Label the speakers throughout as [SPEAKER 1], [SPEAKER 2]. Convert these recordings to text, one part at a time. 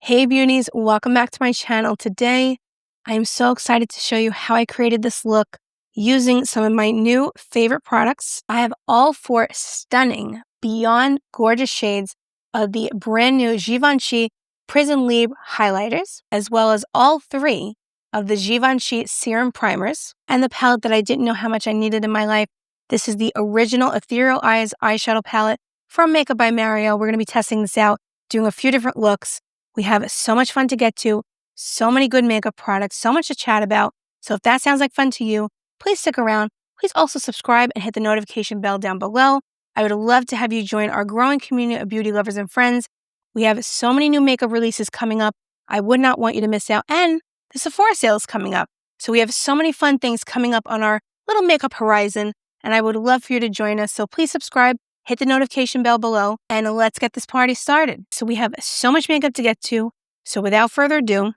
[SPEAKER 1] Hey beauties, welcome back to my channel. Today, I am so excited to show you how I created this look using some of my new favorite products. I have all four stunning, beyond gorgeous shades of the brand new Givenchy Prisme Libre highlighters, as well as all three of the Givenchy Serum primers, and the palette that I didn't know how much I needed in my life. This is the original Ethereal Eyes eyeshadow palette from Makeup by Mario. We're going to be testing this out, doing a few different looks. We have so much fun to get to, so many good makeup products, so much to chat about. So if that sounds like fun to you, please stick around. Please also subscribe and hit the notification bell down below. I would love to have you join our growing community of beauty lovers and friends. We have so many new makeup releases coming up. I would not want you to miss out. And the Sephora sale is coming up. So we have so many fun things coming up on our little makeup horizon. And I would love for you to join us. So please subscribe. Hit the notification bell below, and let's get this party started. So we have so much makeup to get to. So without further ado,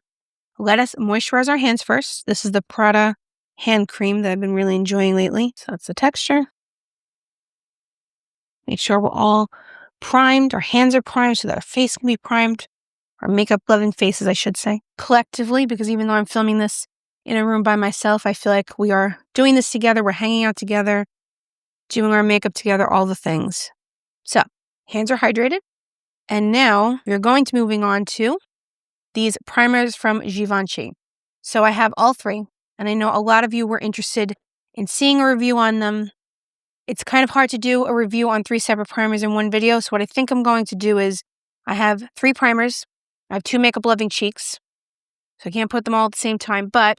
[SPEAKER 1] let us moisturize our hands first. This is the Prada hand cream that I've been really enjoying lately. So that's the texture. Make sure we're all primed. Our hands are primed so that our face can be primed. Our makeup-loving faces, I should say. Collectively, because even though I'm filming this in a room by myself, I feel like we are doing this together. We're hanging out together, doing our makeup together, all the things. So, hands are hydrated. And now we're going to moving on to these primers from Givenchy. So I have all three, and I know a lot of you were interested in seeing a review on them. It's kind of hard to do a review on three separate primers in one video. So what I think I'm going to do is I have three primers. I have two makeup loving cheeks. So I can't put them all at the same time, but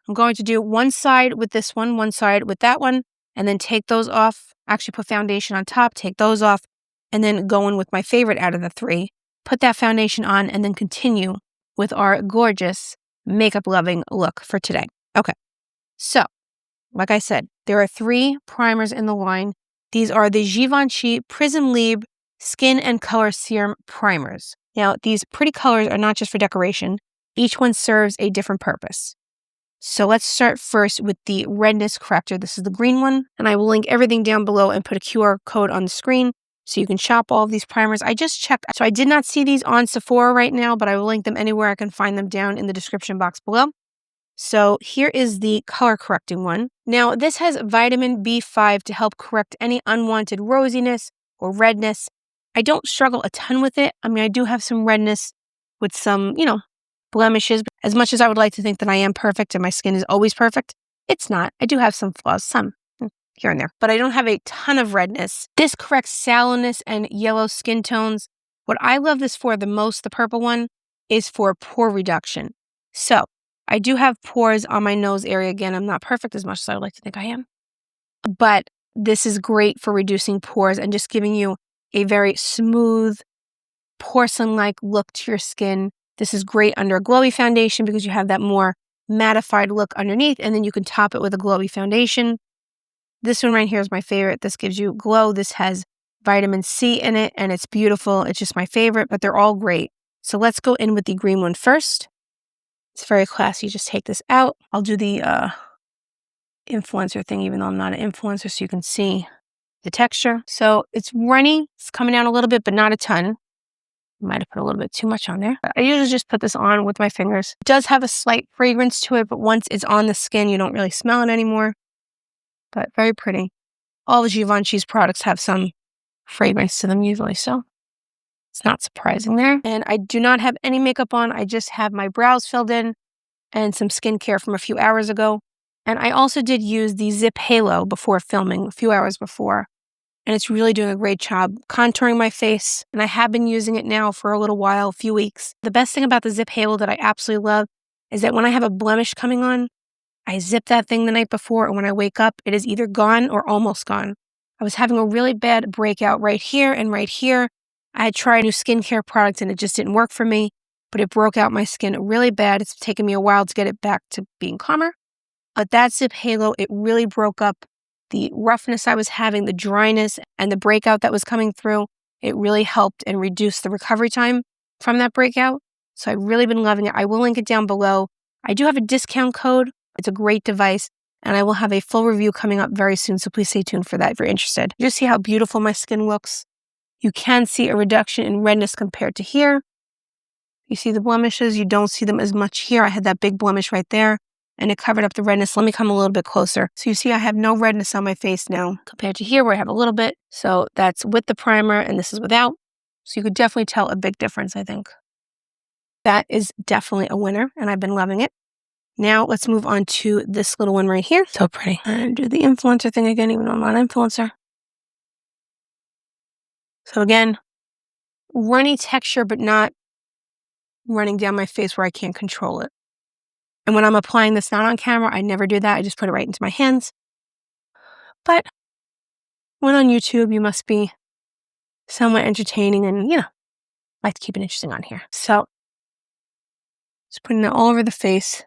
[SPEAKER 1] I'm going to do one side with this one side with that one, and then take those off, actually put foundation on top, take those off, and then go in with my favorite out of the three, put that foundation on, and then continue with our gorgeous makeup-loving look for today. Okay, so, like I said, there are three primers in the line. These are the Givenchy Prisme Libre Skin and Color Serum Primers. Now, these pretty colors are not just for decoration. Each one serves a different purpose. So let's start first with the redness corrector. This is the green one, and I will link everything down below and put a QR code on the screen so you can shop all of these primers. I just checked, so I did not see these on Sephora right now, but I will link them anywhere I can find them down in the description box below. So here is the color correcting one. Now this has vitamin B5 to help correct any unwanted rosiness or redness. I don't struggle a ton with it. I mean, I do have some redness with some, blemishes. As much as I would like to think that I am perfect and my skin is always perfect, it's not. I do have some flaws, some here and there, but I don't have a ton of redness. This corrects sallowness and yellow skin tones. What I love this for the most, the purple one, is for pore reduction. So I do have pores on my nose area. Again, I'm not perfect as much as I would like to think I am, but this is great for reducing pores and just giving you a very smooth, porcelain-like look to your skin. This is great under a glowy foundation because you have that more mattified look underneath, and then you can top it with a glowy foundation. This one right here is my favorite. This gives you glow. This has vitamin C in it, and it's beautiful. It's just my favorite, but they're all great. So let's go in with the green one first. It's very classy. You just take this out. I'll do the influencer thing, even though I'm not an influencer, so you can see the texture. So it's runny. It's coming down a little bit, but not a ton. Might have put a little bit too much on there. I usually just put this on with my fingers. It does have a slight fragrance to it, but once it's on the skin, you don't really smell it anymore. But very pretty. All the Givenchy's products have some fragrance to them usually, so it's not surprising there. And I do not have any makeup on. I just have my brows filled in and some skincare from a few hours ago. And I also did use the Zip Halo before filming, a few hours before. And it's really doing a great job contouring my face. And I have been using it now for a little while, a few weeks. The best thing about the Zip Halo that I absolutely love is that when I have a blemish coming on, I zip that thing the night before, and when I wake up, it is either gone or almost gone. I was having a really bad breakout right here and right here. I had tried new skincare products and it just didn't work for me, but it broke out my skin really bad. It's taken me a while to get it back to being calmer. But that Zip Halo, it really broke up the roughness I was having, the dryness, and the breakout that was coming through. It really helped and reduced the recovery time from that breakout. So I've really been loving it. I will link it down below. I do have a discount code. It's a great device, and I will have a full review coming up very soon, so please stay tuned for that if you're interested. You just see how beautiful my skin looks. You can see a reduction in redness compared to here. You see the blemishes? You don't see them as much here. I had that big blemish right there, and it covered up the redness. Let me come a little bit closer. So you see I have no redness on my face now compared to here where I have a little bit. So that's with the primer, and this is without. So you could definitely tell a big difference, I think. That is definitely a winner, and I've been loving it. Now let's move on to this little one right here. So pretty. And do the influencer thing again, even though I'm not an influencer. So again, runny texture, but not running down my face where I can't control it. And when I'm applying this not on camera, I never do that. I just put it right into my hands. But when on YouTube, you must be somewhat entertaining and, like to keep it interesting on here. So just putting it all over the face.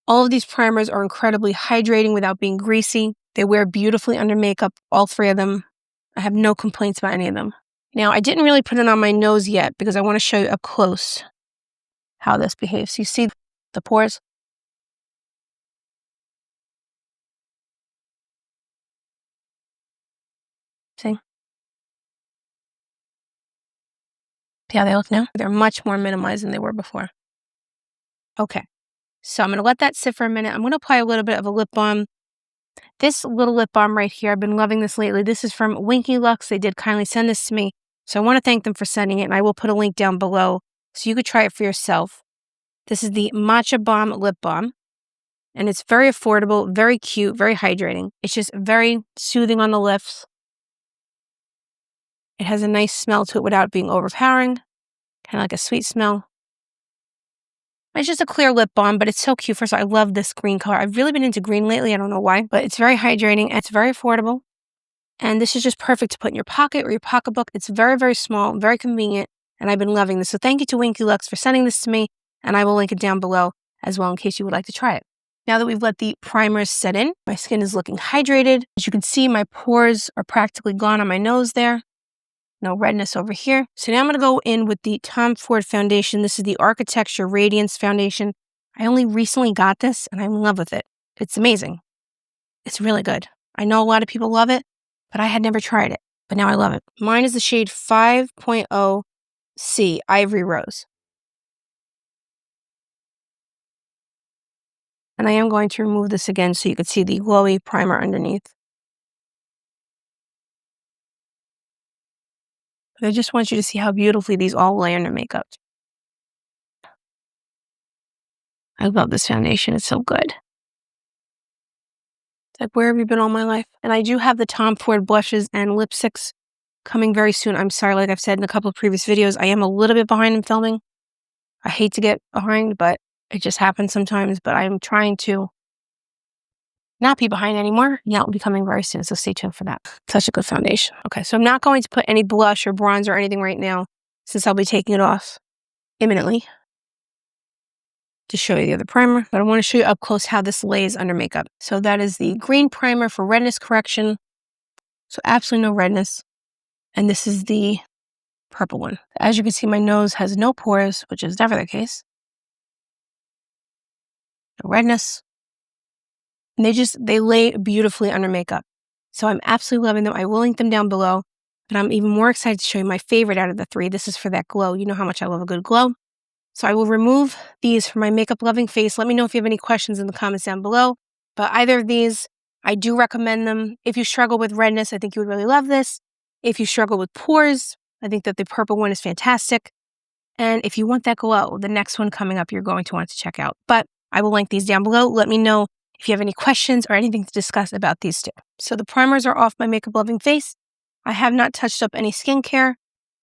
[SPEAKER 1] All of these primers are incredibly hydrating without being greasy. They wear beautifully under makeup, all three of them. I have no complaints about any of them. Now, I didn't really put it on my nose yet because I want to show you up close how this behaves. You see the pores? See? See how they look now? They're much more minimized than they were before. Okay, so I'm going to let that sit for a minute. I'm going to apply a little bit of a lip balm. This little lip balm right here, I've been loving this lately. This is from Luxe. They did kindly send this to me. So I want to thank them for sending it, and I will put a link down below so you could try it for yourself. This is the Matcha Balm Lip Balm, and it's very affordable, very cute, very hydrating. It's just very soothing on the lips. It has a nice smell to it without being overpowering, kind of like a sweet smell. It's just a clear lip balm, but it's so cute. First of all, I love this green color. I've really been into green lately. I don't know why, but it's very hydrating and it's very affordable. And this is just perfect to put in your pocket or your pocketbook. It's very, very small, very convenient, and I've been loving this. So thank you to Luxe for sending this to me, and I will link it down below as well in case you would like to try it. Now that we've let the primers set in, my skin is looking hydrated. As you can see, my pores are practically gone on my nose there. No redness over here. So now I'm going to go in with the Tom Ford foundation. This is the Architecture Radiance Foundation. I only recently got this, and I'm in love with it. It's amazing. It's really good. I know a lot of people love it, but I had never tried it. But now I love it. Mine is the shade 5.0 C, Ivory Rose. And I am going to remove this again so you can see the glowy primer underneath. But I just want you to see how beautifully these all lay under makeup. I love this foundation. It's so good. It's like, where have you been all my life? And I do have the Tom Ford blushes and lipsticks coming very soon. I'm sorry, like I've said in a couple of previous videos, I am a little bit behind in filming. I hate to get behind, but it just happens sometimes. But I'm trying to not be behind anymore. Yeah, it'll be coming very soon, so stay tuned for that. Such a good foundation. Okay, so I'm not going to put any blush or bronzer or anything right now since I'll be taking it off imminently to show you the other primer. But I want to show you up close how this lays under makeup. So that is the green primer for redness correction. So absolutely no redness. And this is the purple one. As you can see, my nose has no pores, which is never the case. No redness. And they lay beautifully under makeup. So I'm absolutely loving them. I will link them down below, but I'm even more excited to show you my favorite out of the three. This is for that glow. You know how much I love a good glow. So I will remove these from my makeup loving face. Let me know if you have any questions in the comments down below. But either of these, I do recommend them. If you struggle with redness, I think you would really love this. If you struggle with pores, I think that the purple one is fantastic. And if you want that glow, the next one coming up, you're going to want to check out. But I will link these down below. Let me know if you have any questions or anything to discuss about these two. So the primers are off my makeup loving face. I have not touched up any skincare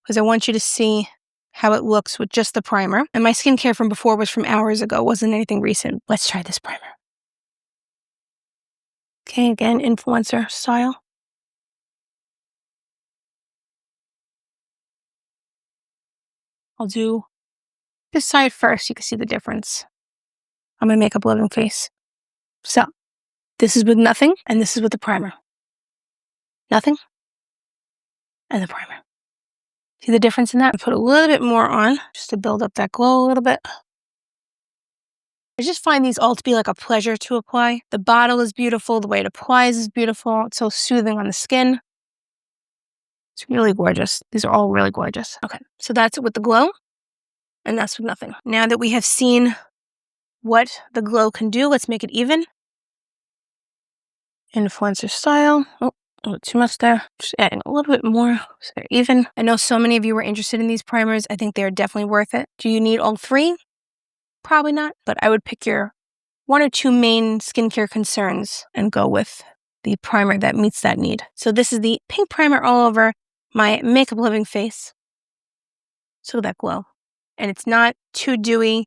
[SPEAKER 1] because I want you to see how it looks with just the primer. And my skincare from before was from hours ago, wasn't anything recent. Let's try this primer. Okay, again, influencer style. I'll do this side first. You can see the difference on my makeup loving face. So this is with nothing, and this is with the primer. Nothing, and the primer. See the difference in that? I put a little bit more on just to build up that glow a little bit. I just find these all to be like a pleasure to apply. The bottle is beautiful. The way it applies is beautiful. It's so soothing on the skin. It's really gorgeous. These are all really gorgeous. Okay, so that's it with the glow, and that's with nothing. Now that we have seen what the glow can do, let's make it even. Influencer style. Oh, a little too much there. Just adding a little bit more so they're even. I know so many of you were interested in these primers. I think they're definitely worth it. Do you need all three? Probably not, but I would pick your 1 or 2 main skincare concerns and go with the primer that meets that need. So this is the pink primer all over my Makeup Living face. So that glow. And it's not too dewy.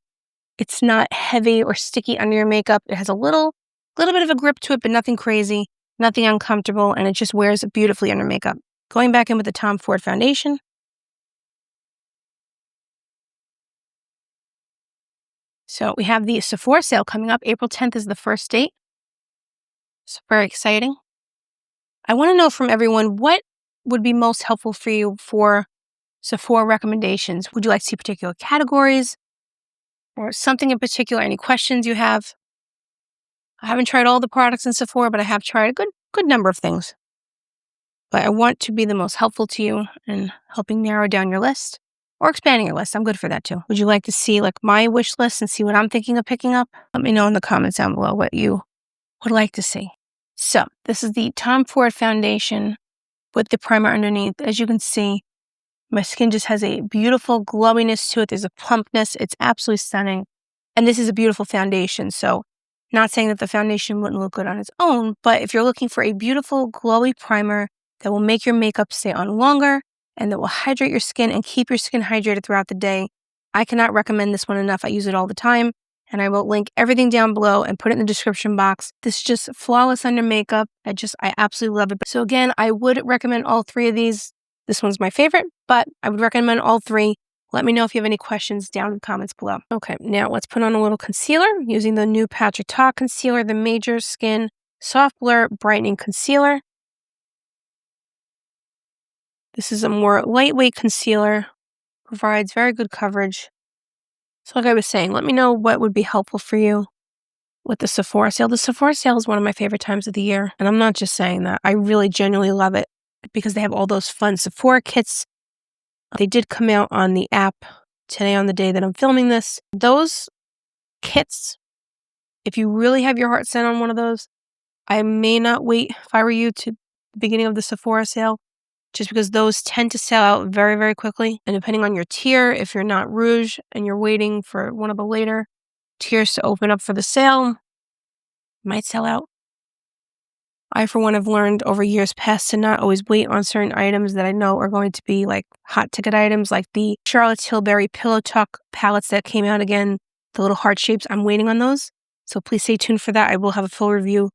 [SPEAKER 1] It's not heavy or sticky under your makeup. It has a little bit of a grip to it, but nothing crazy, nothing uncomfortable, and it just wears beautifully under makeup. Going back in with the Tom Ford foundation. So we have the Sephora sale coming up. April 10th is the first date. It's very exciting. I want to know from everyone what would be most helpful for you for Sephora recommendations. Would you like to see particular categories or something in particular? Any questions you have? I haven't tried all the products in Sephora, but I have tried a good number of things. But I want to be the most helpful to you in helping narrow down your list or expanding your list. I'm good for that too. Would you like to see like my wish list and see what I'm thinking of picking up? Let me know in the comments down below what you would like to see. So this is the Tom Ford foundation with the primer underneath. As you can see, my skin just has a beautiful glowiness to it. There's a plumpness. It's absolutely stunning. And this is a beautiful foundation. So not saying that the foundation wouldn't look good on its own, but if you're looking for a beautiful glowy primer that will make your makeup stay on longer and that will hydrate your skin and keep your skin hydrated throughout the day, I cannot recommend this one enough. I use it all the time. And I will link everything down below and put it in the description box. This is just flawless under makeup. I absolutely love it. So again, I would recommend all 3 of these. This one's my favorite, but I would recommend all 3. Let me know if you have any questions down in the comments below. Okay, now let's put on a little concealer using the new Patrick Ta concealer, the Major Skin Soft Blur Brightening Concealer. This is a more lightweight concealer, provides very good coverage. So like I was saying, let me know what would be helpful for you with the Sephora sale. The Sephora sale is one of my favorite times of the year. And I'm not just saying that. I really genuinely love it because they have all those fun Sephora kits. They did come out on the app today on the day that I'm filming this. Those kits, if you really have your heart set on one of those, I may not wait, if I were you, to the beginning of the Sephora sale, just because those tend to sell out very, very quickly. And depending on your tier, if you're not Rouge and you're waiting for one of the later tiers to open up for the sale, it might sell out. I, for one, have learned over years past to not always wait on certain items that I know are going to be like hot ticket items, like the Charlotte Tilbury Pillow Talk palettes that came out again, the little heart shapes. I'm waiting on those. So please stay tuned for that. I will have a full review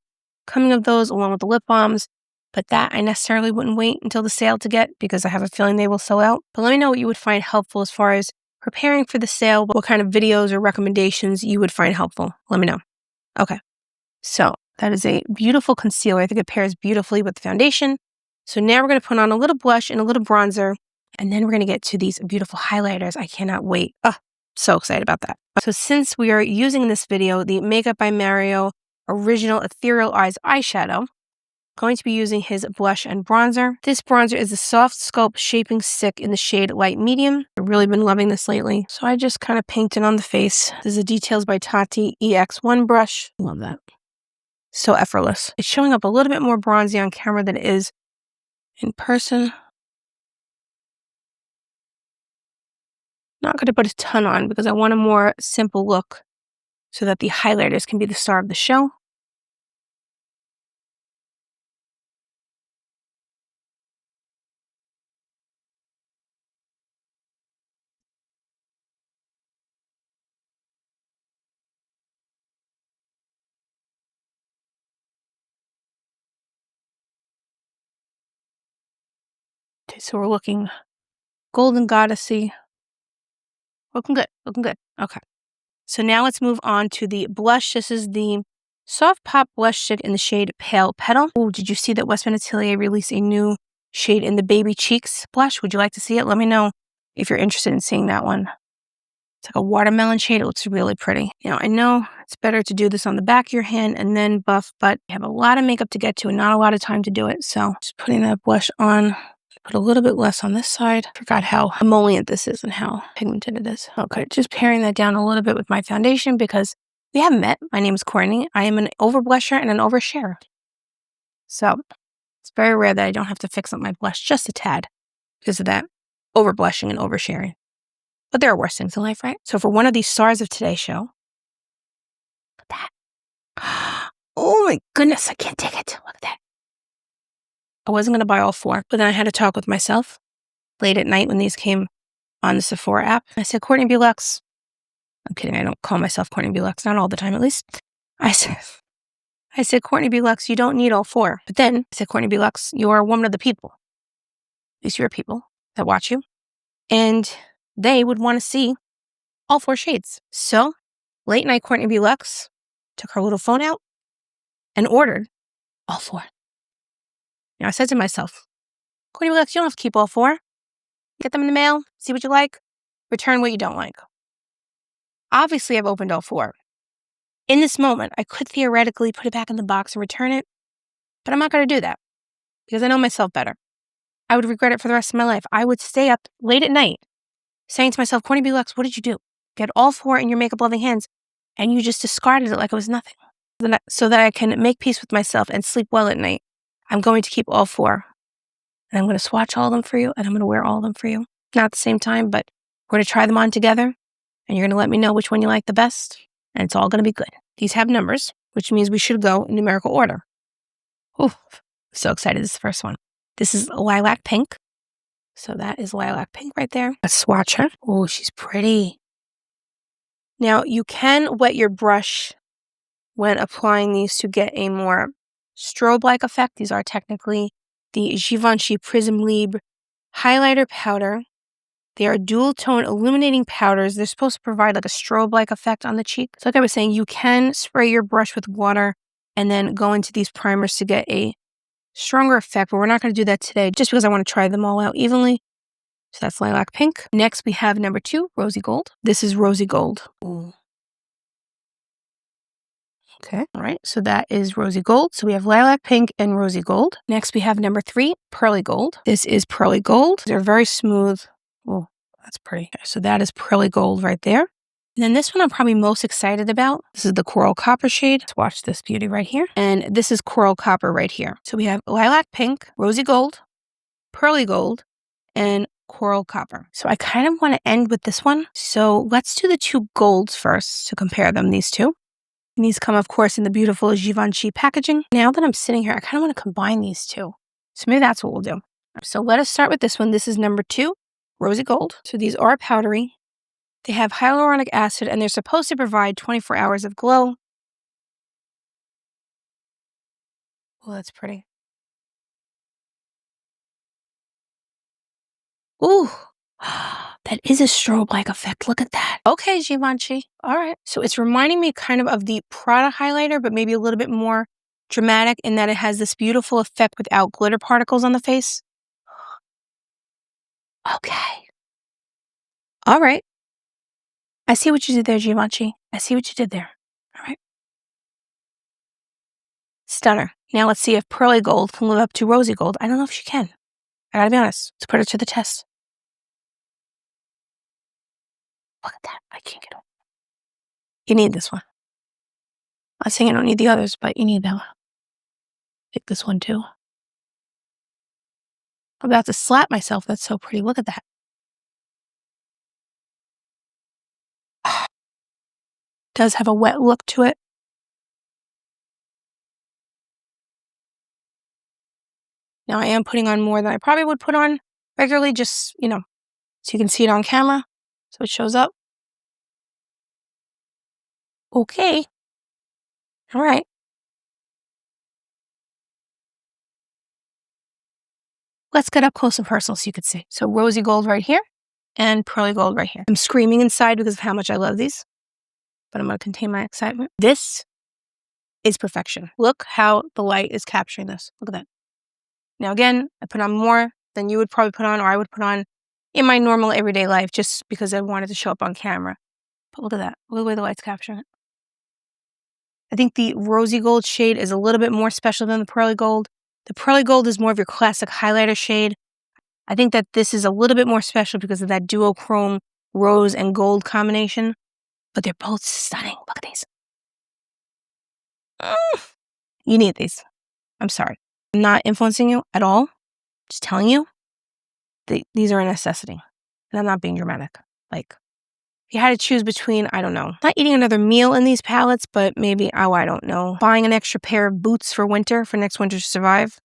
[SPEAKER 1] coming of those along with the lip balms. But that I necessarily wouldn't wait until the sale to get because I have a feeling they will sell out. But let me know what you would find helpful as far as preparing for the sale, what kind of videos or recommendations you would find helpful. Let me know. Okay, so that is a beautiful concealer. I think it pairs beautifully with the foundation. So now we're going to put on a little blush and a little bronzer, and then we're going to get to these beautiful highlighters. I cannot wait. Oh, so excited about that. So since we are using in this video the Makeup by Mario Original Ethereal Eyes Eyeshadow, going to be using his blush and bronzer. This bronzer is a Soft Sculpt Shaping Stick in the shade Light Medium. I've really been loving this lately. So I just kind of painted on the face. This is a Details by Tati EX1 brush. Love that. So effortless. It's showing up a little bit more bronzy on camera than it is in person. Not going to put a ton on because I want a more simple look so that the highlighters can be the star of the show. Okay, so we're looking golden goddessy. Looking good, looking good. Okay. So now let's move on to the blush. This is the Soft Pop Blush Stick in the shade Pale Petal. Oh, did you see that Westman Atelier released a new shade in the Baby Cheeks blush? Would you like to see it? Let me know if you're interested in seeing that one. It's like a watermelon shade. It looks really pretty. You know, I know it's better to do this on the back of your hand and then buff, but you have a lot of makeup to get to and not a lot of time to do it. So just putting that blush on Put a little bit less on this side. Forgot how emollient this is and how pigmented it is. Okay, just paring that down a little bit with my foundation because we haven't met. My name is Courtney. I am an over blusher and an oversharer. So it's very rare that I don't have to fix up my blush just a tad because of that over blushing and oversharing. But there are worse things in life, right? So for one of these stars of today's show, look at that. Oh my goodness, I can't take it. Look at that. I wasn't going to buy all 4, but then I had to talk with myself late at night when these came on the Sephora app. I said, Courtney B. Luxe. I'm kidding. I don't call myself Courtney B. Luxe. Not all the time, at least. I said, Courtney B. Luxe, you don't need all 4. But then I said, Courtney B. Luxe, you are a woman of the people. At least you're people that watch you. And they would want to see all 4 shades. So late night Courtney B. Luxe took her little phone out and ordered all 4. I said to myself, Courtney B. Luxe, you don't have to keep all 4. Get them in the mail, see what you like, return what you don't like. Obviously, I've opened all 4. In this moment, I could theoretically put it back in the box and return it, but I'm not going to do that because I know myself better. I would regret it for the rest of my life. I would stay up late at night saying to myself, Courtney B. Luxe, what did you do? Get all 4 in your makeup-loving hands, and you just discarded it like it was nothing. So that I can make peace with myself and sleep well at night, I'm going to keep all 4. And I'm going to swatch all of them for you, and I'm going to wear all of them for you. Not at the same time, but we're going to try them on together, and you're going to let me know which one you like the best, and it's all going to be good. These have numbers, which means we should go in numerical order. Oh, so excited. This is the first one. This is Lilac Pink. So that is Lilac Pink right there. Let's swatch her. Oh, she's pretty. Now, you can wet your brush when applying these to get a more strobe-like effect. These are technically the Givenchy Prisme Libre highlighter powder. They are dual tone illuminating powders. They're supposed to provide like a strobe-like effect on the cheek. So like I was saying, you can spray your brush with water and then go into these primers to get a stronger effect, but we're not going to do that today just because I want to try them all out evenly. So that's Lilac Pink. Next, we have number 2, Rosy Gold. This is Rosy Gold. Ooh. Okay, all right, so that is Rosy Gold. So we have Lilac Pink and Rosy Gold. Next, we have number 3, Pearly Gold. This is Pearly Gold. They're very smooth. Oh, that's pretty. Okay, so that is Pearly Gold right there. And then this one I'm probably most excited about. This is the Coral Copper shade. Let's watch this beauty right here. And this is Coral Copper right here. So we have Lilac Pink, Rosy Gold, Pearly Gold, and Coral Copper. So I kind of want to end with this one. So let's do the 2 golds first to compare them, these 2. And these come, of course, in the beautiful Givenchy packaging. Now that I'm sitting here, I kind of want to combine these 2. So maybe that's what we'll do. So let us start with this one. This is number 2, Rosy Gold. So these are powdery. They have hyaluronic acid, and they're supposed to provide 24 hours of glow. Oh, that's pretty. Ooh, that is a strobe-like effect. Look at that. Okay, Givenchy. All right. So it's reminding me kind of the Prada highlighter, but maybe a little bit more dramatic in that it has this beautiful effect without glitter particles on the face. Okay. All right. I see what you did there, Givenchy. I see what you did there. All right. Stunner. Now let's see if Pearly Gold can live up to Rosy Gold. I don't know if she can. I gotta be honest. Let's put her to the test. Look at that. I can't get over. You need this one. I'm not saying I don't need the others, but you need that one. Pick this one too. I'm about to slap myself. That's so pretty. Look at that. Does have a wet look to it. Now I am putting on more than I probably would put on regularly, just, so you can see it on camera. So it shows up. Okay. All right. Let's get up close and personal so you can see. So Rosy Gold right here and Pearly Gold right here. I'm screaming inside because of how much I love these, but I'm going to contain my excitement. This is perfection. Look how the light is capturing this. Look at that. Now again, I put on more than you would probably put on or I would put on in my normal everyday life just because I wanted to show up on camera. But look at that. Look at the way the light's capturing it. I think the Rosy Gold shade is a little bit more special than the Pearly Gold. The Pearly Gold is more of your classic highlighter shade. I think that this is a little bit more special because of that duochrome rose and gold combination, but they're both stunning. Look at these. You need these. I'm sorry. I'm not influencing you at all. Just telling you, these are a necessity. And I'm not being dramatic. Like, if you had to choose between, I don't know, not eating another meal in these palettes, but maybe, I don't know, buying an extra pair of boots for winter, for next winter to survive.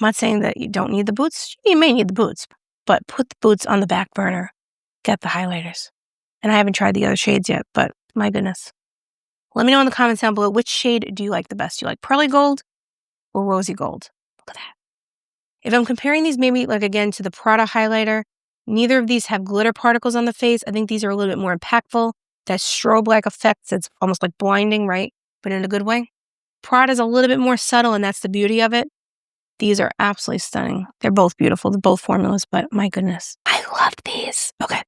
[SPEAKER 1] I'm not saying that you don't need the boots. You may need the boots, but put the boots on the back burner. Get the highlighters. And I haven't tried the other shades yet, but my goodness. Let me know in the comments down below, which shade do you like the best? Do you like Pearly Gold or Rosy Gold? Look at that. If I'm comparing these maybe like again to the Prada highlighter, neither of these have glitter particles on the face. I think these are a little bit more impactful. That strobe-like effect that's almost like blinding, right? But in a good way. Prada's a little bit more subtle, and that's the beauty of it. These are absolutely stunning. They're both beautiful. They're both formulas, but my goodness. I love these. Okay,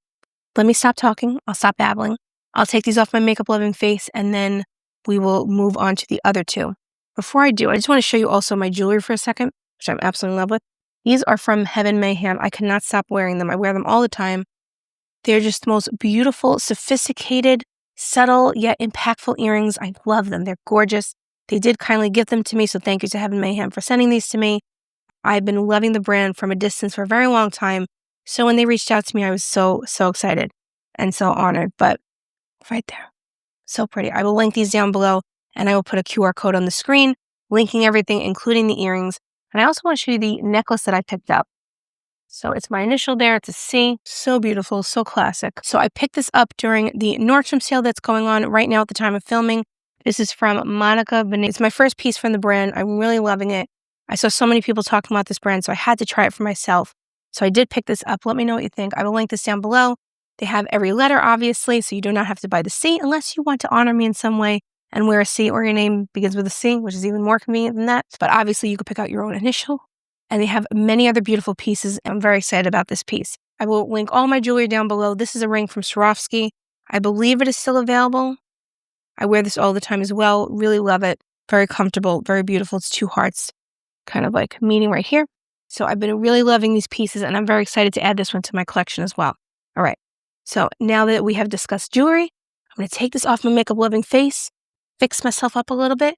[SPEAKER 1] let me stop talking. I'll stop babbling. I'll take these off my makeup-loving face, and then we will move on to the other two. Before I do, I just want to show you also my jewelry for a second, which I'm absolutely in love with. These are from Heaven Mayhem. I cannot stop wearing them. I wear them all the time. They're just the most beautiful, sophisticated, subtle, yet impactful earrings. I love them. They're gorgeous. They did kindly gift them to me, so thank you to Heaven Mayhem for sending these to me. I've been loving the brand from a distance for a very long time. So when they reached out to me, I was so excited and so honored. But right there, so pretty. I will link these down below, and I will put a QR code on the screen, linking everything, including the earrings. And I also want to show you the necklace that I picked up. So it's my initial there. It's a C. So beautiful, so classic. So I picked this up during the Nordstrom sale that's going on right now at the time of filming. This is from Monica Benet. It's my first piece from the brand. I'm really loving it. I saw so many people talking about this brand, so I had to try it for myself. So I did pick this up. Let me know what you think. I will link this down below. They have every letter, obviously, so you do not have to buy the C unless you want to honor me in some way and wear a C or your name begins with a C, which is even more convenient than that. But obviously, you could pick out your own initial. And they have many other beautiful pieces. I'm very excited about this piece. I will link all my jewelry down below. This is a ring from Swarovski. I believe it is still available. I wear this all the time as well. Really love it. Very comfortable, very beautiful. It's two hearts kind of like meeting right here. So I've been really loving these pieces, and I'm very excited to add this one to my collection as well. All right. So now that we have discussed jewelry, I'm going to take this off my makeup-loving face, fix myself up a little bit,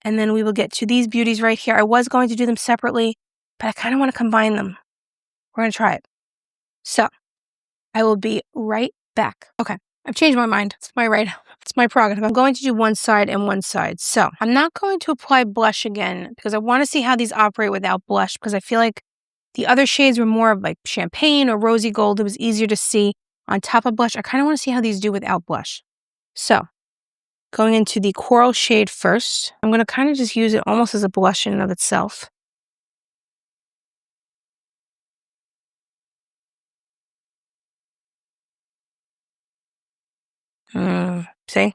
[SPEAKER 1] and then we will get to these beauties right here. I was going to do them separately, but I kind of want to combine them. We're going to try it. So I will be right back. Okay, I've changed my mind. It's my right. It's my prerogative. I'm going to do one side and one side. So I'm not going to apply blush again because I want to see how these operate without blush, because I feel like the other shades were more of like champagne or rosy gold. It was easier to see on top of blush. I kind of want to see how these do without blush. So going into the coral shade first, I'm going to kind of just use it almost as a blush in and of itself. See?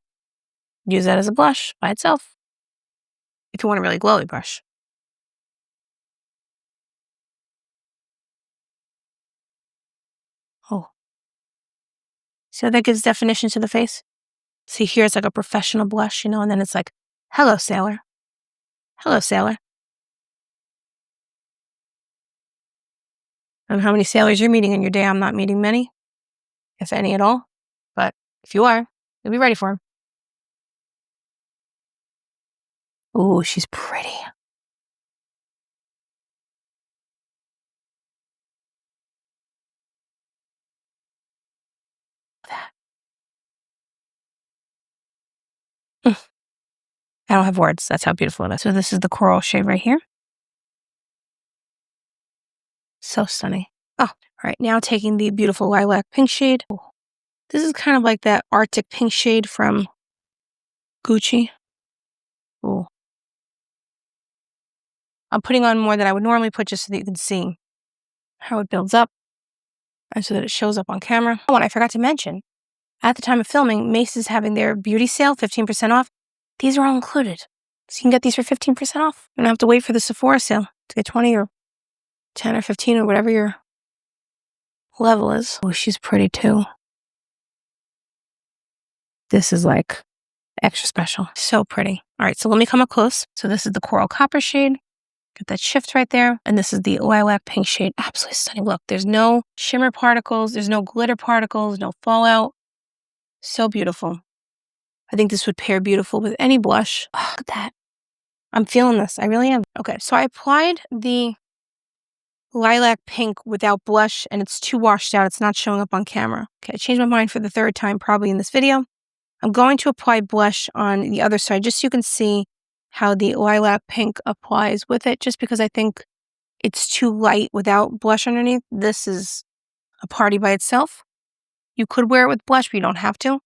[SPEAKER 1] Use that as a blush by itself if you want a really glowy brush. Oh. See how that gives definition to the face? See, here it's like a professional blush, you know, and then it's like, hello, sailor. Hello, sailor. I don't know how many sailors you're meeting in your day. I'm not meeting many, if any at all. But if you are, you'll be ready for them. Ooh, she's pretty. That. I don't have words. That's how beautiful it is. So this is the coral shade right here. So stunning. Oh, all right. Now taking the beautiful lilac pink shade. Ooh. This is kind of like that Arctic pink shade from Gucci. Ooh. I'm putting on more than I would normally put just so that you can see how it builds up and so that it shows up on camera. Oh, and I forgot to mention, at the time of filming, Mace is having their beauty sale, 15% off. These are all included. So you can get these for 15% off. You don't have to wait for the Sephora sale to get 20 or 10 or 15 or whatever your level is. Oh, she's pretty too. This is like extra special. So pretty. All right, so let me come up close. So this is the coral copper shade. Get that shift right there. And this is the lilac pink shade. Absolutely stunning. Look, there's no shimmer particles. There's no glitter particles, no fallout. So beautiful. I think this would pair beautiful with any blush. Oh, look at that. I'm feeling this. I really am. Okay, so I applied the lilac pink without blush and it's too washed out. It's not showing up on camera. Okay, I changed my mind for the third time probably in this video. I'm going to apply blush on the other side just so you can see how the lilac pink applies with it, just because I think it's too light without blush underneath. This is a party by itself. You could wear it with blush, but you don't have to.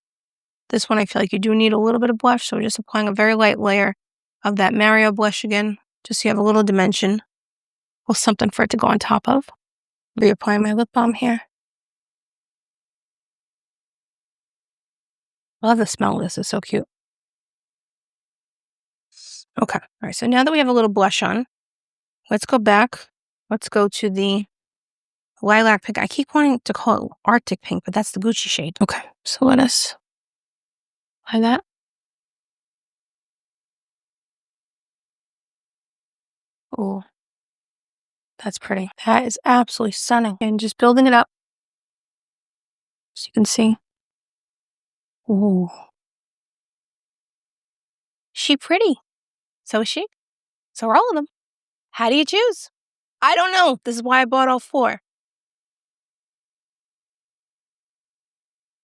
[SPEAKER 1] This one I feel like you do need a little bit of blush, so we're just applying a very light layer of that Mario blush again, just so you have a little dimension. Or something for it to go on top of. Reapplying my lip balm here. I love the smell of this. It's so cute. Okay. All right. So now that we have a little blush on, let's go back. Let's go to the lilac pink. I keep wanting to call it Arctic pink, but that's the Gucci shade. Okay. So let us apply that. Oh, that's pretty. That is absolutely stunning. And just building it up so you can see. Ooh. She pretty. So is she. So are all of them. How do you choose? I don't know. This is why I bought all 4.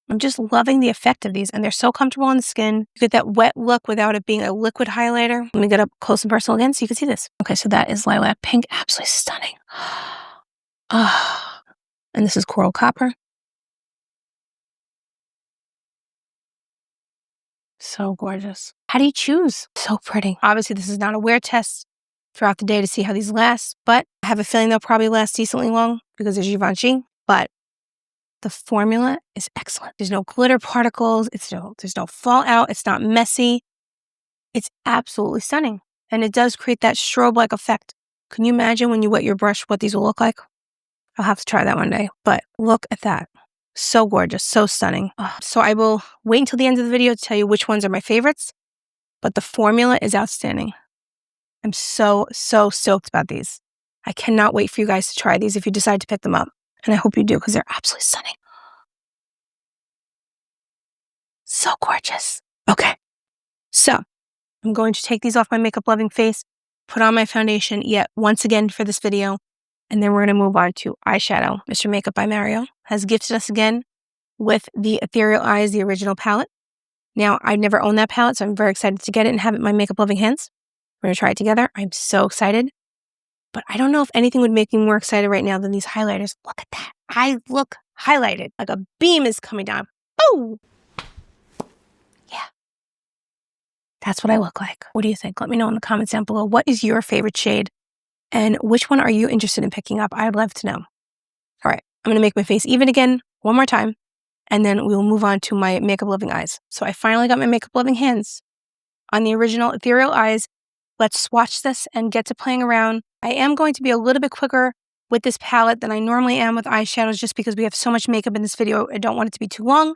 [SPEAKER 1] I'm just loving the effect of these, and they're so comfortable on the skin. You get that wet look without it being a liquid highlighter. Let me get up close and personal again so you can see this. Okay, so that is lilac pink. Absolutely stunning. Ah, and this is coral copper. So gorgeous. How do you choose? So pretty. Obviously, this is not a wear test throughout the day to see how these last, but I have a feeling they'll probably last decently long because they're Givenchy, but the formula is excellent. There's no glitter particles. There's no fallout. It's not messy. It's absolutely stunning. And it does create that strobe-like effect. Can you imagine when you wet your brush what these will look like? I'll have to try that one day. But look at that. So gorgeous. So stunning. So I will wait until the end of the video to tell you which ones are my favorites. But the formula is outstanding. I'm so stoked about these. I cannot wait for you guys to try these if you decide to pick them up. And I hope you do because they're absolutely stunning. So gorgeous. Okay. So I'm going to take these off my makeup loving face, put on my foundation yet once again for this video, and then we're going to move on to eyeshadow. Mr. Makeup by Mario has gifted us again with the Ethereal Eyes, the original palette. Now, I've never owned that palette, so I'm very excited to get it and have it in my makeup loving hands. We're going to try it together. I'm so excited. But I don't know if anything would make me more excited right now than these highlighters. Look at that. I look highlighted. Like a beam is coming down. Oh! Yeah. That's what I look like. What do you think? Let me know in the comments down below. What is your favorite shade? And which one are you interested in picking up? I'd love to know. All right. I'm going to make my face even again one more time. And then we'll move on to my makeup loving eyes. So I finally got my makeup loving hands on the original Ethereal Eyes. Let's swatch this and get to playing around. I am going to be a little bit quicker with this palette than I normally am with eyeshadows just because we have so much makeup in this video. I don't want it to be too long.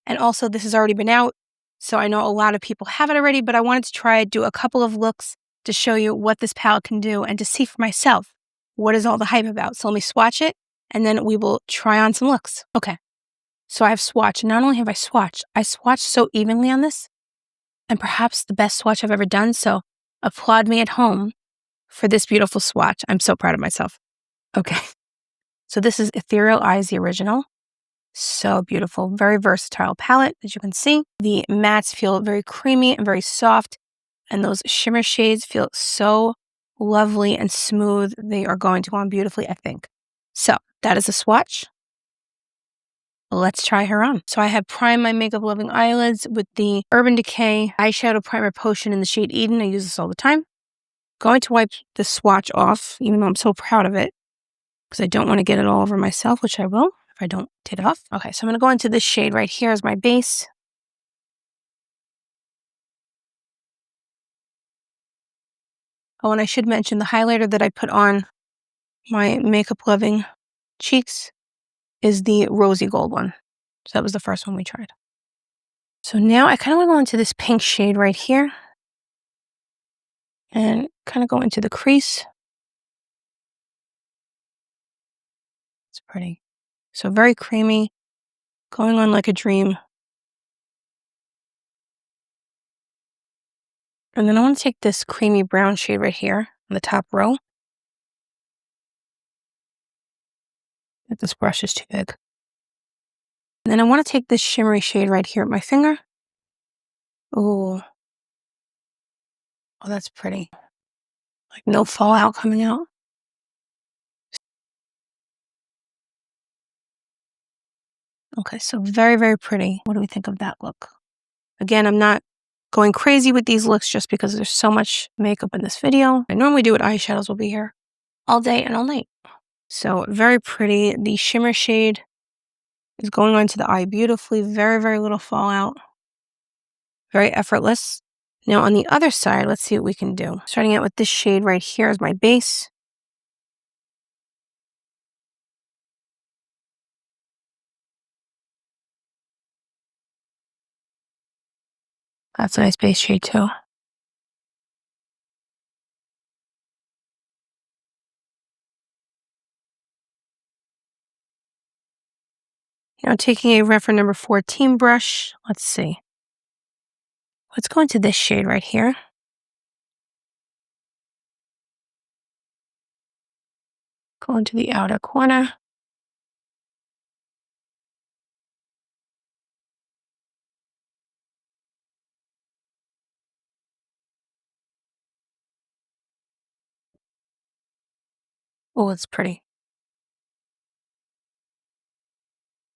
[SPEAKER 1] And also this has already been out. So I know a lot of people have it already, but I wanted to try do a couple of looks to show you what this palette can do and to see for myself what is all the hype about. So let me swatch it and then we will try on some looks. Okay. So I've swatched. Not only have I swatched so evenly on this and perhaps the best swatch I've ever done. So applaud me at home for this beautiful swatch. I'm so proud of myself. Okay. So this is Ethereal Eyes, the original. So beautiful. Very versatile palette, as you can see. The mattes feel very creamy and very soft. And those shimmer shades feel so lovely and smooth. They are going to go on beautifully, I think. So that is a swatch. Let's try her on. So I have primed my makeup loving eyelids with the Urban Decay Eyeshadow Primer Potion in the shade Eden. I use this all the time. Going to wipe the swatch off, even though I'm so proud of it, because I don't want to get it all over myself, which I will if I don't take it off. Okay, so I'm going to go into this shade right here as my base. Oh, and I should mention the highlighter that I put on my makeup loving cheeks is the Rosy Gold one. So that was the first one we tried. So now I kind of want to go into this pink shade right here and kind of go into the crease Pretty. So very creamy, going on like a dream. And then I want to take this creamy brown shade right here on the top row. If this brush is too big. And then I want to take this shimmery shade right here at my finger. Ooh. Oh, that's pretty. Like no fallout coming out. Okay, so very, very pretty. What do we think of that look? Again, I'm not going crazy with these looks just because there's so much makeup in this video. I normally do with eyeshadows will be here all day and all night. So very pretty. The shimmer shade is going onto the eye beautifully. Very, very little fallout. Very effortless. Now on the other side, let's see what we can do. Starting out with this shade right here as my base. That's a nice base shade too. Now taking a reference number 14 brush, let's see. Let's go into this shade right here. Go into the outer corner. Oh, it's pretty.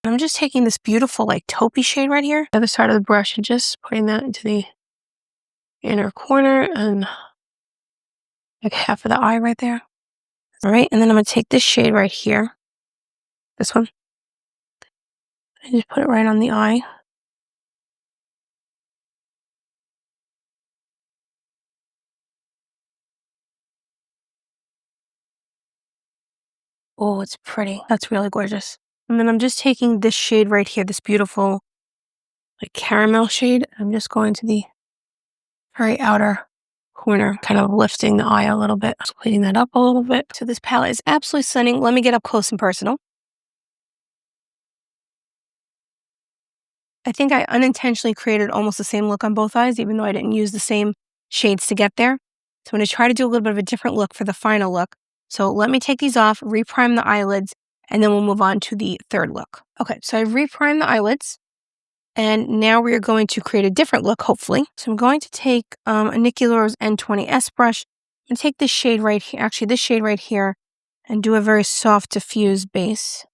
[SPEAKER 1] I'm just taking this beautiful like taupey shade right here, the other side of the brush, and just putting that into the inner corner and like half of the eye right there. All right, and then I'm gonna take this shade right here, this one, and just put it right on the eye. Oh, it's pretty. That's really gorgeous. And then I'm just taking this shade right here, this beautiful like caramel shade. I'm just going to the very outer corner, kind of lifting the eye a little bit, just cleaning that up a little bit. So this palette is absolutely stunning. Let me get up close and personal. I think I unintentionally created almost the same look on both eyes, even though I didn't use the same shades to get there. So I'm going to try to do a little bit of a different look for the final look. So let me take these off, reprime the eyelids, and then we'll move on to the third look. Okay, so I've reprimed the eyelids, and now we are going to create a different look, hopefully. So I'm going to take a Nikki Laura's N20S brush and take this shade right here, actually this shade right here, and do a very soft diffuse base.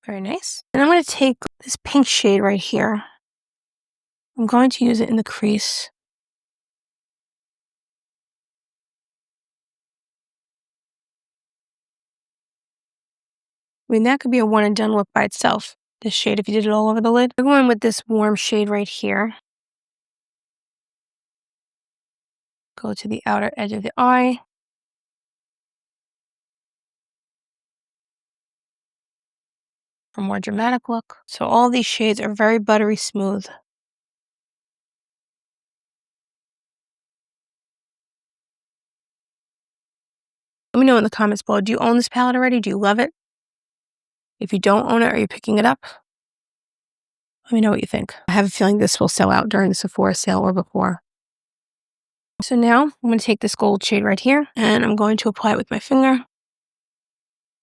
[SPEAKER 1] Very nice. And I'm going to take this pink shade right here. I'm going to use it in the crease. I mean, that could be a one and done look by itself. This shade, if you did it all over the lid. I'm going with this warm shade right here. Go to the outer edge of the eye. For a more dramatic look. So all these shades are very buttery smooth. Let me know in the comments below. Do you own this palette already? Do you love it? If you don't own it, are you picking it up? Let me know what you think. I have a feeling this will sell out during the Sephora sale or before. So now I'm going to take this gold shade right here and I'm going to apply it with my finger.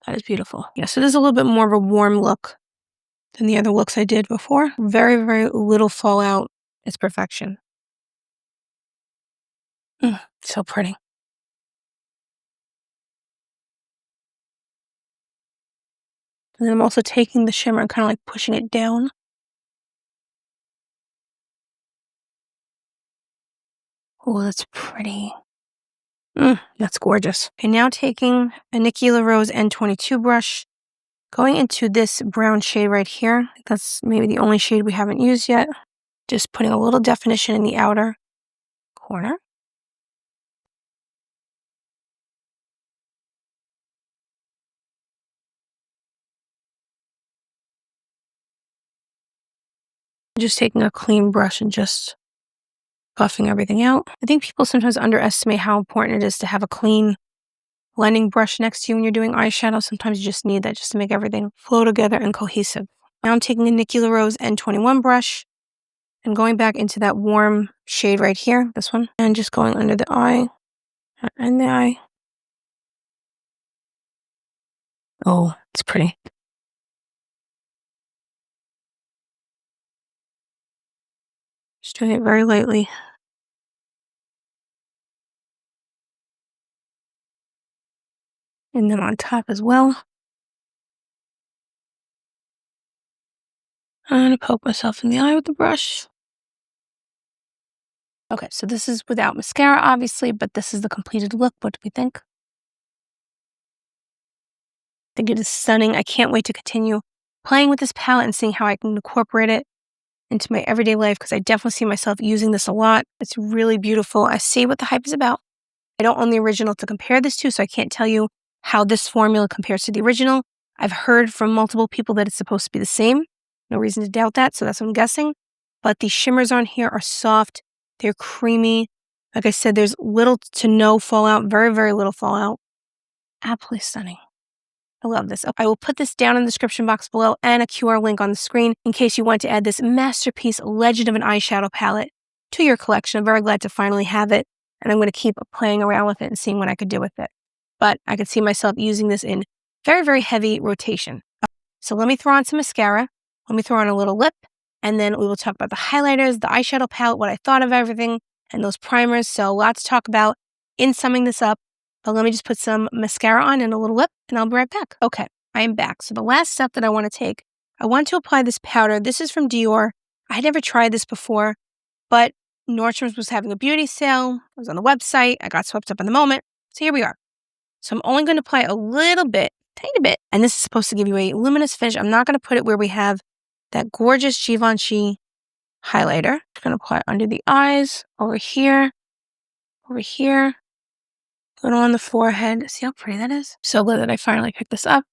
[SPEAKER 1] That is beautiful. Yeah, so there's a little bit more of a warm look than the other looks I did before. Very, very little fallout. It's perfection. So pretty. And then I'm also taking the shimmer and kind of like pushing it down. Oh, that's pretty. That's gorgeous. Okay, now taking a Nikki Rose N22 brush, going into this brown shade right here. That's maybe the only shade we haven't used yet. Just putting a little definition in the outer corner. Just taking a clean brush and just buffing everything out. I think people sometimes underestimate how important it is to have a clean blending brush next to you when you're doing eyeshadow. Sometimes you just need that just to make everything flow together and cohesive. Now I'm taking a Nikki LaRose N21 brush and going back into that warm shade right here, this one, and just going under the eye and the eye. Oh, it's pretty. Just doing it very lightly. And then on top as well. I'm gonna poke myself in the eye with the brush. Okay, so this is without mascara, obviously, but this is the completed look. What do we think? I think it is stunning. I can't wait to continue playing with this palette and seeing how I can incorporate it into my everyday life, because I definitely see myself using this a lot. It's really beautiful. I see what the hype is about. I don't own the original to compare this to, so I can't tell you how this formula compares to the original. I've heard from multiple people that it's supposed to be the same. No reason to doubt that, so that's what I'm guessing. But the shimmers on here are soft. They're creamy. Like I said, there's little to no fallout, very, very little fallout. Absolutely stunning. I love this. I will put this down in the description box below and a QR link on the screen in case you want to add this masterpiece legend of an eyeshadow palette to your collection. I'm very glad to finally have it, and I'm going to keep playing around with it and seeing what I could do with it. But I could see myself using this in very, very heavy rotation. So let me throw on some mascara. Let me throw on a little lip, and then we will talk about the highlighters, the eyeshadow palette, what I thought of everything, and those primers. So lots to talk about in summing this up. But let me just put some mascara on and a little lip, and I'll be right back. Okay, I am back. So the last step that I want to take, I want to apply this powder. This is from Dior. I had never tried this before, but Nordstrom's was having a beauty sale. I was on the website. I got swept up in the moment. So here we are. So I'm only going to apply a little bit, tiny bit, and this is supposed to give you a luminous finish. I'm not going to put it where we have that gorgeous Givenchy highlighter. I'm going to apply it under the eyes, over here, put on the forehead. See how pretty that is? So glad that I finally picked this up.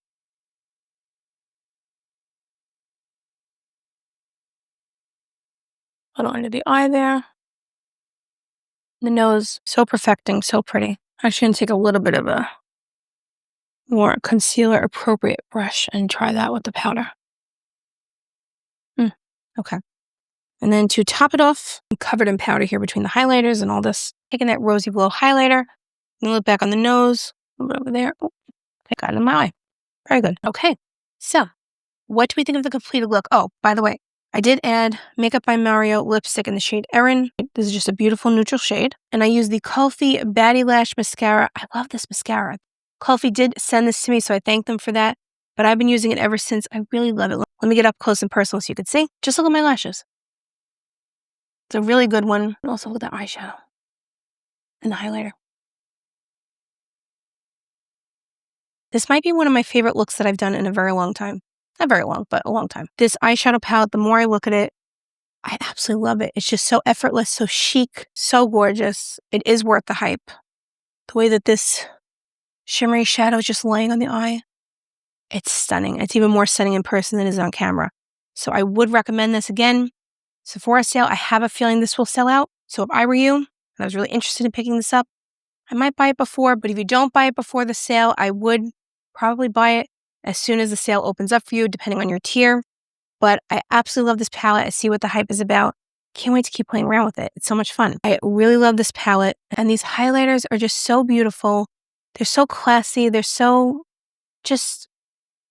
[SPEAKER 1] Put it under the eye there. The nose, so perfecting, so pretty. Actually, going to take a little bit of a more concealer appropriate brush and try that with the powder. Okay. And then to top it off, I'm covered in powder here between the highlighters and all this. Taking that Rosy Glow highlighter, and look back on the nose, a little bit over there. Oh, I got it in my eye. Very good. Okay. So, what do we think of the completed look? Oh, by the way, I did add Makeup by Mario lipstick in the shade Erin. This is just a beautiful neutral shade. And I used the Kulfi Batty Lash Mascara. I love this mascara. Kulfi did send this to me, so I thank them for that. But I've been using it ever since. I really love it. Let me get up close and personal so you can see. Just look at my lashes. It's a really good one. And also look at that eyeshadow and the highlighter. This might be one of my favorite looks that I've done in a very long time. Not very long, but a long time. This eyeshadow palette, the more I look at it, I absolutely love it. It's just so effortless, so chic, so gorgeous. It is worth the hype. The way that this shimmery shadow is just laying on the eye, it's stunning. It's even more stunning in person than it is on camera. So I would recommend this again. Sephora sale, I have a feeling this will sell out. So if I were you, and I was really interested in picking this up, I might buy it before, but if you don't buy it before the sale, I would probably buy it as soon as the sale opens up for you, depending on your tier. But I absolutely love this palette. I see what the hype is about. Can't wait to keep playing around with it. It's so much fun. I really love this palette. And these highlighters are just so beautiful. They're so classy. They're so just,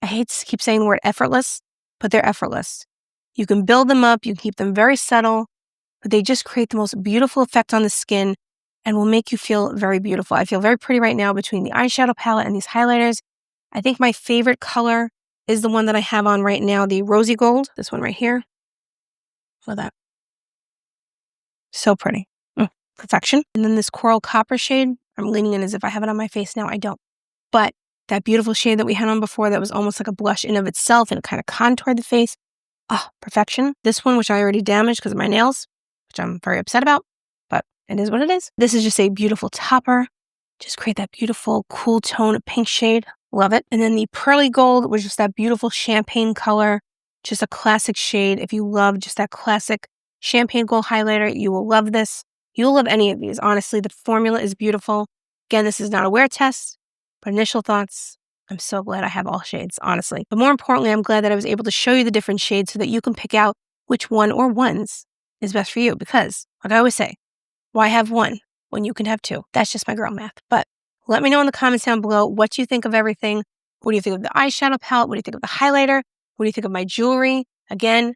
[SPEAKER 1] I hate to keep saying the word effortless, but they're effortless. You can build them up. You can keep them very subtle, but they just create the most beautiful effect on the skin and will make you feel very beautiful. I feel very pretty right now between the eyeshadow palette and these highlighters. I think my favorite color is the one that I have on right now, the Rosy Gold. This one right here. Look at that. So pretty. Perfection. And then this Coral Copper shade. I'm leaning in as if I have it on my face now. I don't. But that beautiful shade that we had on before that was almost like a blush in of itself and it kind of contoured the face. Ah, perfection. This one, which I already damaged because of my nails, which I'm very upset about, but it is what it is. This is just a beautiful topper. Just create that beautiful, cool tone of pink shade. Love it. And then the Pearly Gold was just that beautiful champagne color. Just a classic shade. If you love just that classic champagne gold highlighter, you will love this. You'll love any of these. Honestly, the formula is beautiful. Again, this is not a wear test, but initial thoughts. I'm so glad I have all shades, honestly. But more importantly, I'm glad that I was able to show you the different shades so that you can pick out which one or ones is best for you. Because, like I always say, why have one when you can have two? That's just my girl math. But let me know in the comments down below what you think of everything. What do you think of the eyeshadow palette? What do you think of the highlighter? What do you think of my jewelry? Again,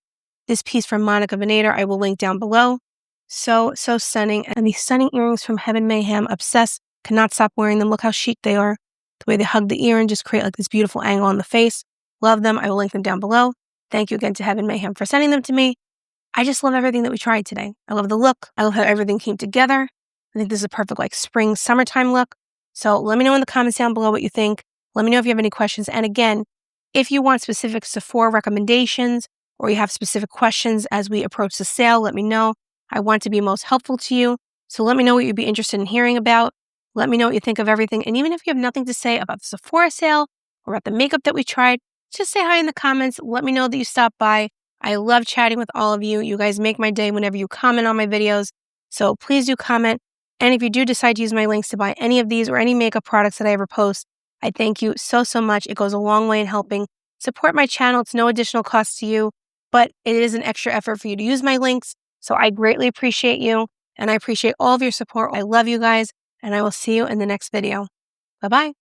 [SPEAKER 1] this piece from Monica Venator, I will link down below. So stunning. And these stunning earrings from Heaven Mayhem. Obsessed. Cannot stop wearing them. Look how chic they are. The way they hug the ear and just create like this beautiful angle on the face. Love them. I will link them down below. Thank you again to Heaven Mayhem for sending them to me. I just love everything that we tried today. I love the look. I love how everything came together. I think this is a perfect like spring, summertime look. So let me know in the comments down below what you think. Let me know if you have any questions. And again, if you want specific Sephora recommendations or you have specific questions as we approach the sale, let me know. I want to be most helpful to you. So let me know what you'd be interested in hearing about. Let me know what you think of everything. And even if you have nothing to say about the Sephora sale or about the makeup that we tried, just say hi in the comments. Let me know that you stopped by. I love chatting with all of you. You guys make my day whenever you comment on my videos. So please do comment. And if you do decide to use my links to buy any of these or any makeup products that I ever post, I thank you so much. It goes a long way in helping support my channel. It's no additional cost to you, but it is an extra effort for you to use my links. So I greatly appreciate you and I appreciate all of your support. I love you guys and I will see you in the next video. Bye-bye.